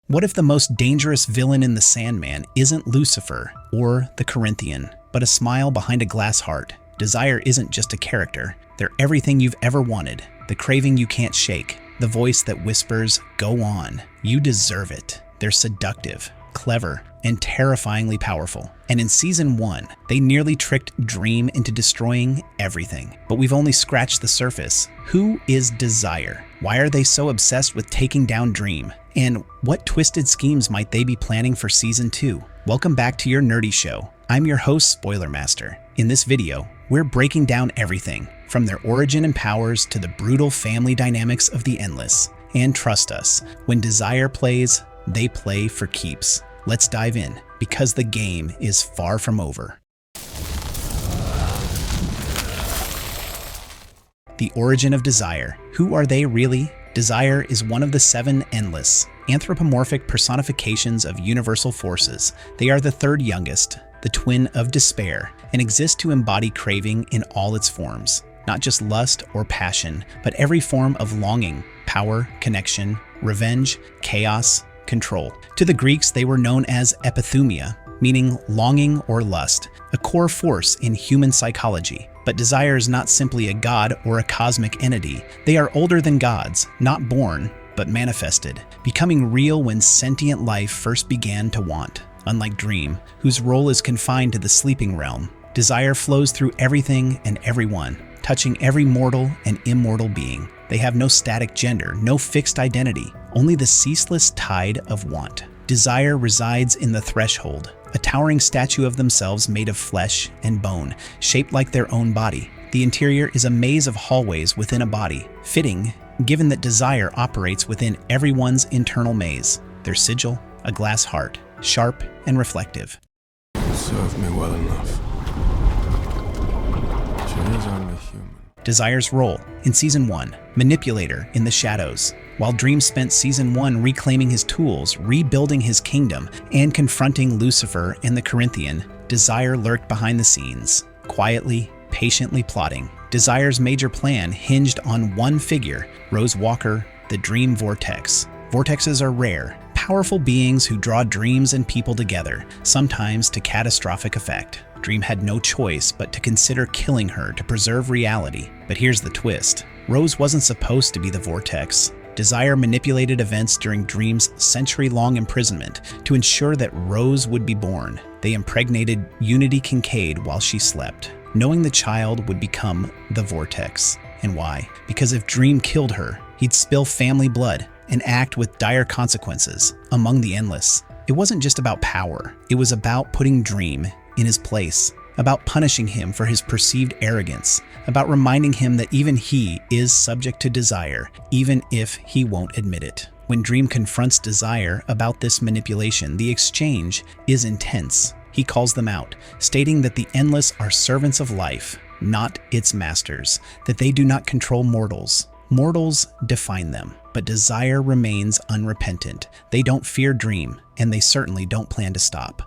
What if the most dangerous villain in the Sandman isn't Lucifer or the Corinthian, but a smile behind a glass heart? Desire isn't just a character. They're everything you've ever wanted, the craving you can't shake, the voice that whispers, "Go on, you deserve it." They're seductive, clever, and terrifyingly powerful. And in season 1, they nearly tricked Dream into destroying everything. But we've only scratched the surface. Who is Desire? Why are they so obsessed with taking down Dream? And what twisted schemes might they be planning for season 2? Welcome back to your nerdy show. I'm your host, Spoiler Master. In this video, we're breaking down everything, from their origin and powers to the brutal family dynamics of the Endless. And trust us, when Desire plays, they play for keeps. Let's dive in, because the game is far from over. The origin of Desire. Who are they really? Desire is one of the 7 Endless, anthropomorphic personifications of universal forces. They are the third youngest, the twin of despair, and exist to embody craving in all its forms. Not just lust or passion, but every form of longing, power, connection, revenge, chaos, control. To the Greeks, they were known as epithumia, meaning longing or lust, a core force in human psychology. But desire is not simply a god or a cosmic entity. They are older than gods, not born, but manifested, becoming real when sentient life first began to want. Unlike Dream, whose role is confined to the sleeping realm, desire flows through everything and everyone, touching every mortal and immortal being. They have no static gender, no fixed identity, only the ceaseless tide of want. Desire resides in the threshold, a towering statue of themselves made of flesh and bone, shaped like their own body. The interior is a maze of hallways within a body, fitting, given that desire operates within everyone's internal maze. Their sigil, a glass heart, sharp and reflective. Serve me well enough. She is only human. Desire's role in season 1, manipulator in the shadows. While Dream spent season 1 reclaiming his tools, rebuilding his kingdom, and confronting Lucifer and the Corinthian, Desire lurked behind the scenes, quietly, patiently plotting. Desire's major plan hinged on one figure, Rose Walker, the Dream Vortex. Vortexes are rare, powerful beings who draw dreams and people together, sometimes to catastrophic effect. Dream had no choice but to consider killing her to preserve reality. But here's the twist. Rose wasn't supposed to be the Vortex. Desire manipulated events during Dream's century-long imprisonment to ensure that Rose would be born. They impregnated Unity Kincaid while she slept, knowing the child would become the Vortex. And why? Because if Dream killed her, he'd spill family blood and act with dire consequences among the Endless. It wasn't just about power. It was about putting Dream in his place, about punishing him for his perceived arrogance, about reminding him that even he is subject to desire, even if he won't admit it. When Dream confronts Desire about this manipulation, the exchange is intense. He calls them out, stating that the Endless are servants of life, not its masters, that they do not control mortals. Mortals define them, but Desire remains unrepentant. They don't fear Dream, and they certainly don't plan to stop.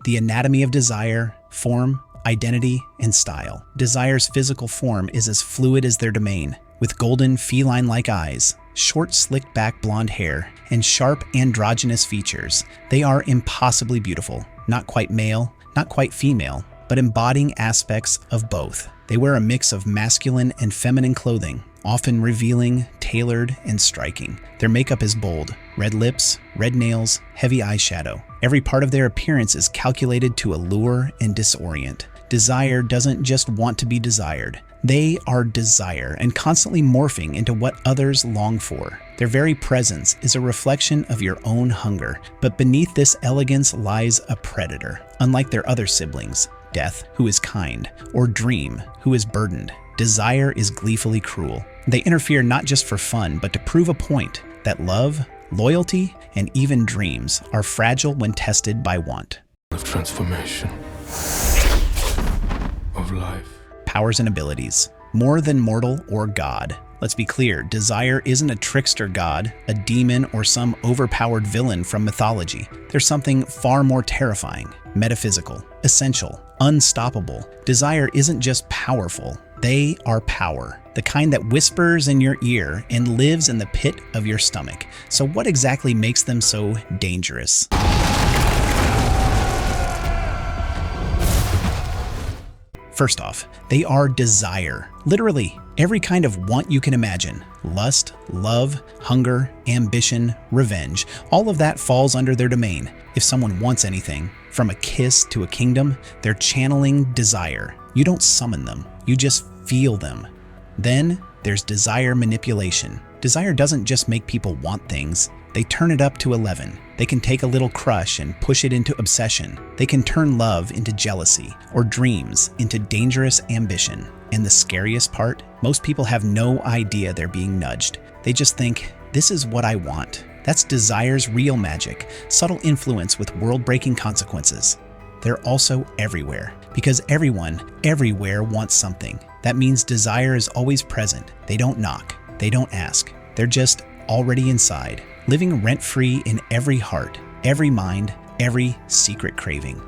The anatomy of Desire: form, identity, and style. Desire's physical form is as fluid as their domain, with golden, feline-like eyes, short, slicked-back blonde hair, and sharp, androgynous features. They are impossibly beautiful, not quite male, not quite female, but embodying aspects of both. They wear a mix of masculine and feminine clothing, often revealing, tailored, and striking. Their makeup is bold: red lips, red nails, heavy eyeshadow. Every part of their appearance is calculated to allure and disorient. Desire doesn't just want to be desired. They are desire and constantly morphing into what others long for. Their very presence is a reflection of your own hunger, but beneath this elegance lies a predator. Unlike their other siblings, Death, who is kind, or Dream, who is burdened, Desire is gleefully cruel. They interfere not just for fun, but to prove a point that love, loyalty, and even dreams are fragile when tested by want. Of transformation. Of life. Powers and abilities. More than mortal or god, Let's be clear, Desire isn't a trickster god, a demon, or some overpowered villain from mythology. There's something far more terrifying, metaphysical, essential, unstoppable. Desire isn't just powerful, they are power. The kind that whispers in your ear and lives in the pit of your stomach. So what exactly makes them so dangerous? First off, they are desire. Literally, every kind of want you can imagine. Lust, love, hunger, ambition, revenge. All of that falls under their domain. If someone wants anything, from a kiss to a kingdom, they're channeling desire. You don't summon them, you just feel them. Then there's desire manipulation. Desire doesn't just make people want things, they turn it up to 11. They can take a little crush and push it into obsession. They can turn love into jealousy or dreams into dangerous ambition. And the scariest part, most people have no idea they're being nudged. They just think, this is what I want. That's desire's real magic, subtle influence with world-breaking consequences. They're also everywhere, because everyone, everywhere wants something. That means desire is always present. They don't knock, they don't ask. They're just already inside, living rent-free in every heart, every mind, every secret craving.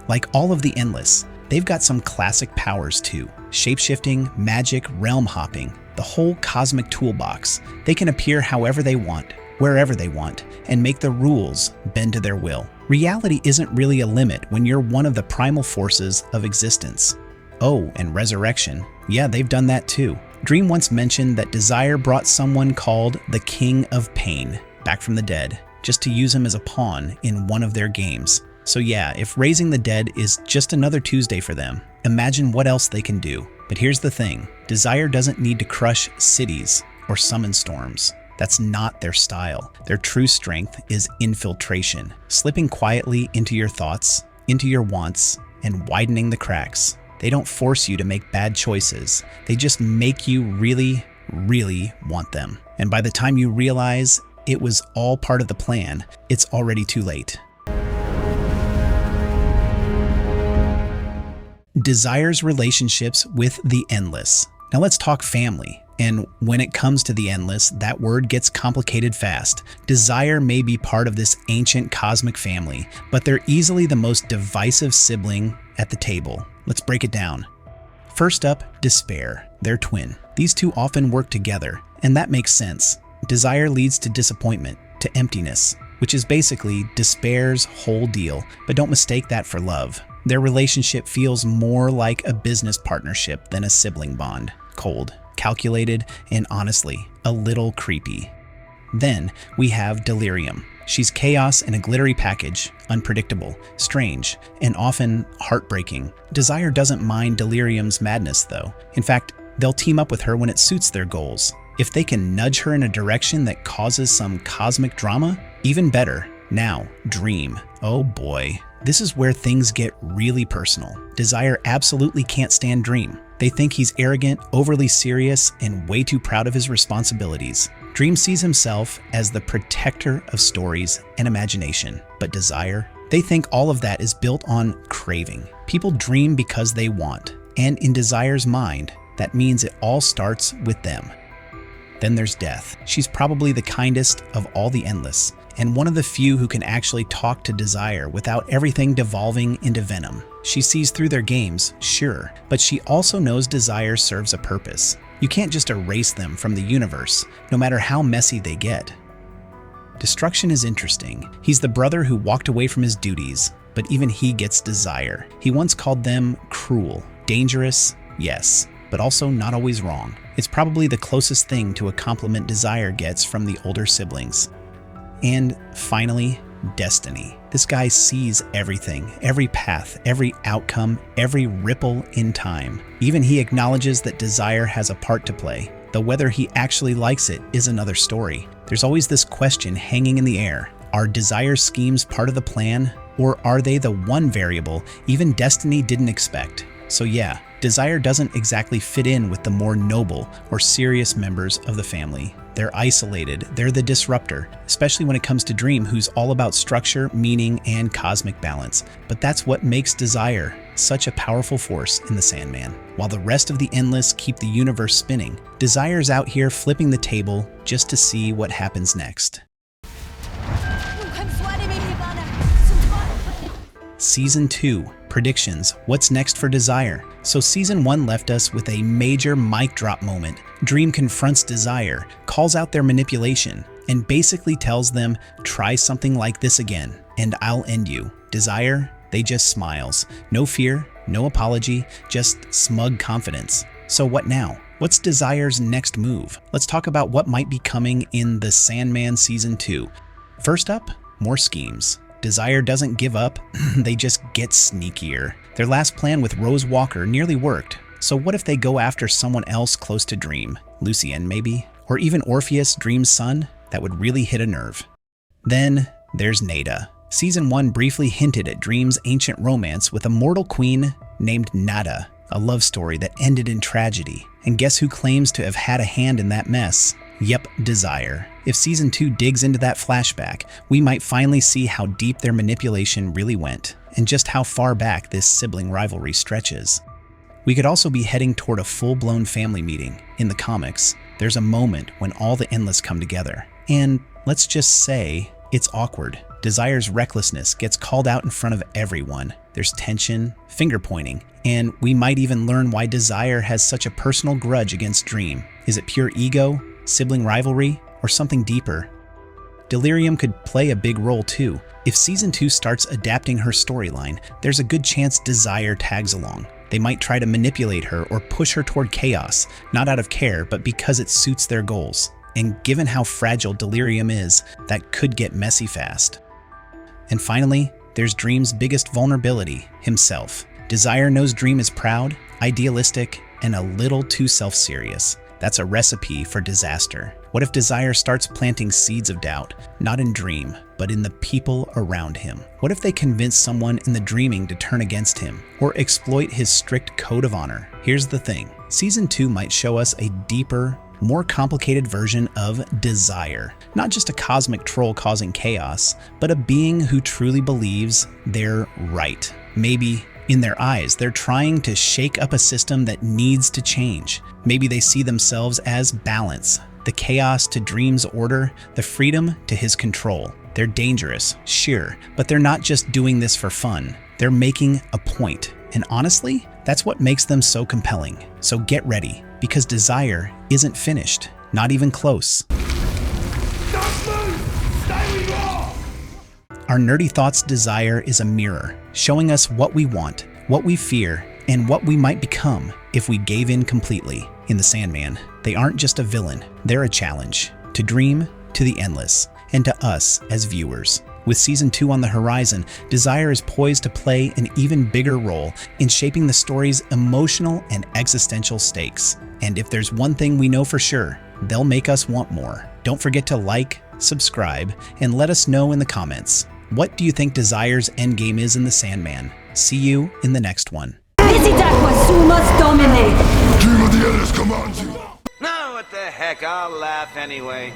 Like all of the Endless, they've got some classic powers too. Shape-shifting, magic, realm hopping, the whole cosmic toolbox. They can appear however they want, wherever they want, and make the rules bend to their will. Reality isn't really a limit when you're one of the primal forces of existence. Oh, and resurrection. Yeah, they've done that too. Dream once mentioned that Desire brought someone called the King of Pain back from the dead, just to use him as a pawn in one of their games. So yeah, if raising the dead is just another Tuesday for them, imagine what else they can do. But here's the thing, Desire doesn't need to crush cities or summon storms. That's not their style. Their true strength is infiltration, slipping quietly into your thoughts, into your wants, and widening the cracks. They don't force you to make bad choices. They just make you really, really want them. And by the time you realize it was all part of the plan, it's already too late. Desire's relationships with the Endless. Now let's talk family. And when it comes to the Endless, that word gets complicated fast. Desire may be part of this ancient cosmic family, but they're easily the most divisive sibling at the table. Let's break it down. First up, Despair, their twin. These two often work together, and that makes sense. Desire leads to disappointment, to emptiness, which is basically Despair's whole deal, but don't mistake that for love. Their relationship feels more like a business partnership than a sibling bond. Cold, calculated, and honestly, a little creepy. Then we have Delirium. She's chaos in a glittery package, unpredictable, strange, and often heartbreaking. Desire doesn't mind Delirium's madness though. In fact, they'll team up with her when it suits their goals. If they can nudge her in a direction that causes some cosmic drama, even better. Now, Dream. Oh boy. This is where things get really personal. Desire absolutely can't stand Dream. They think he's arrogant, overly serious, and way too proud of his responsibilities. Dream sees himself as the protector of stories and imagination. But Desire? They think all of that is built on craving. People dream because they want. And in Desire's mind, that means it all starts with them. Then there's Death. She's probably the kindest of all the Endless, and one of the few who can actually talk to Desire without everything devolving into venom. She sees through their games, sure, but she also knows Desire serves a purpose. You can't just erase them from the universe, no matter how messy they get. Destruction is interesting. He's the brother who walked away from his duties, but even he gets Desire. He once called them cruel, dangerous, yes, but also not always wrong. It's probably the closest thing to a compliment Desire gets from the older siblings. And finally, Destiny. This guy sees everything, every path, every outcome, every ripple in time. Even he acknowledges that Desire has a part to play, though whether he actually likes it is another story. There's always this question hanging in the air. Are Desire's schemes part of the plan, or are they the one variable even Destiny didn't expect? So yeah, Desire doesn't exactly fit in with the more noble or serious members of the family. They're isolated, they're the disruptor, especially when it comes to Dream, who's all about structure, meaning, and cosmic balance. But that's what makes Desire such a powerful force in the Sandman. While the rest of the Endless keep the universe spinning, Desire's out here flipping the table just to see what happens next. Season 2, predictions, what's next for Desire? So Season 1 left us with a major mic drop moment. Dream confronts Desire, calls out their manipulation, and basically tells them, try something like this again, and I'll end you. Desire, they just smiles. No fear, no apology, just smug confidence. So what now? What's Desire's next move? Let's talk about what might be coming in the Sandman Season 2. First up, more schemes. Desire doesn't give up, they just get sneakier. Their last plan with Rose Walker nearly worked, so what if they go after someone else close to Dream? Lucien maybe? Or even Orpheus, Dream's son? That would really hit a nerve. Then there's Nada. Season 1 briefly hinted at Dream's ancient romance with a mortal queen named Nada, a love story that ended in tragedy. And guess who claims to have had a hand in that mess? Yep, Desire. If Season 2 digs into that flashback, we might finally see how deep their manipulation really went, and just how far back this sibling rivalry stretches. We could also be heading toward a full-blown family meeting. In the comics, there's a moment when all the Endless come together. And let's just say, it's awkward. Desire's recklessness gets called out in front of everyone. There's tension, finger-pointing, and we might even learn why Desire has such a personal grudge against Dream. Is it pure ego, sibling rivalry, or something deeper? Delirium could play a big role too. If Season 2 starts adapting her storyline, there's a good chance Desire tags along. They might try to manipulate her or push her toward chaos, not out of care, but because it suits their goals. And given how fragile Delirium is, that could get messy fast. And finally, there's Dream's biggest vulnerability, himself. Desire knows Dream is proud, idealistic, and a little too self-serious. That's a recipe for disaster. What if Desire starts planting seeds of doubt, not in Dream, but in the people around him? What if they convince someone in the Dreaming to turn against him, or exploit his strict code of honor? Here's the thing. Season 2 might show us a deeper, more complicated version of Desire. Not just a cosmic troll causing chaos, but a being who truly believes they're right. Maybe in their eyes, they're trying to shake up a system that needs to change. Maybe they see themselves as balance, the chaos to Dream's order, the freedom to his control. They're dangerous, sure, but they're not just doing this for fun. They're making a point. And honestly, that's what makes them so compelling. So get ready, because Desire isn't finished, not even close. Our Nerdy Thoughts Desire is a mirror, showing us what we want, what we fear, and what we might become if we gave in completely. In the Sandman, they aren't just a villain, they're a challenge. To Dream, to the Endless, and to us as viewers. With Season 2 on the horizon, Desire is poised to play an even bigger role in shaping the story's emotional and existential stakes. And if there's one thing we know for sure, they'll make us want more. Don't forget to like, subscribe, and let us know in the comments. What do you think Desire's endgame is in the Sandman? See you in the next one. Dream of the Endless commands you. No, what the heck, I'll laugh anyway.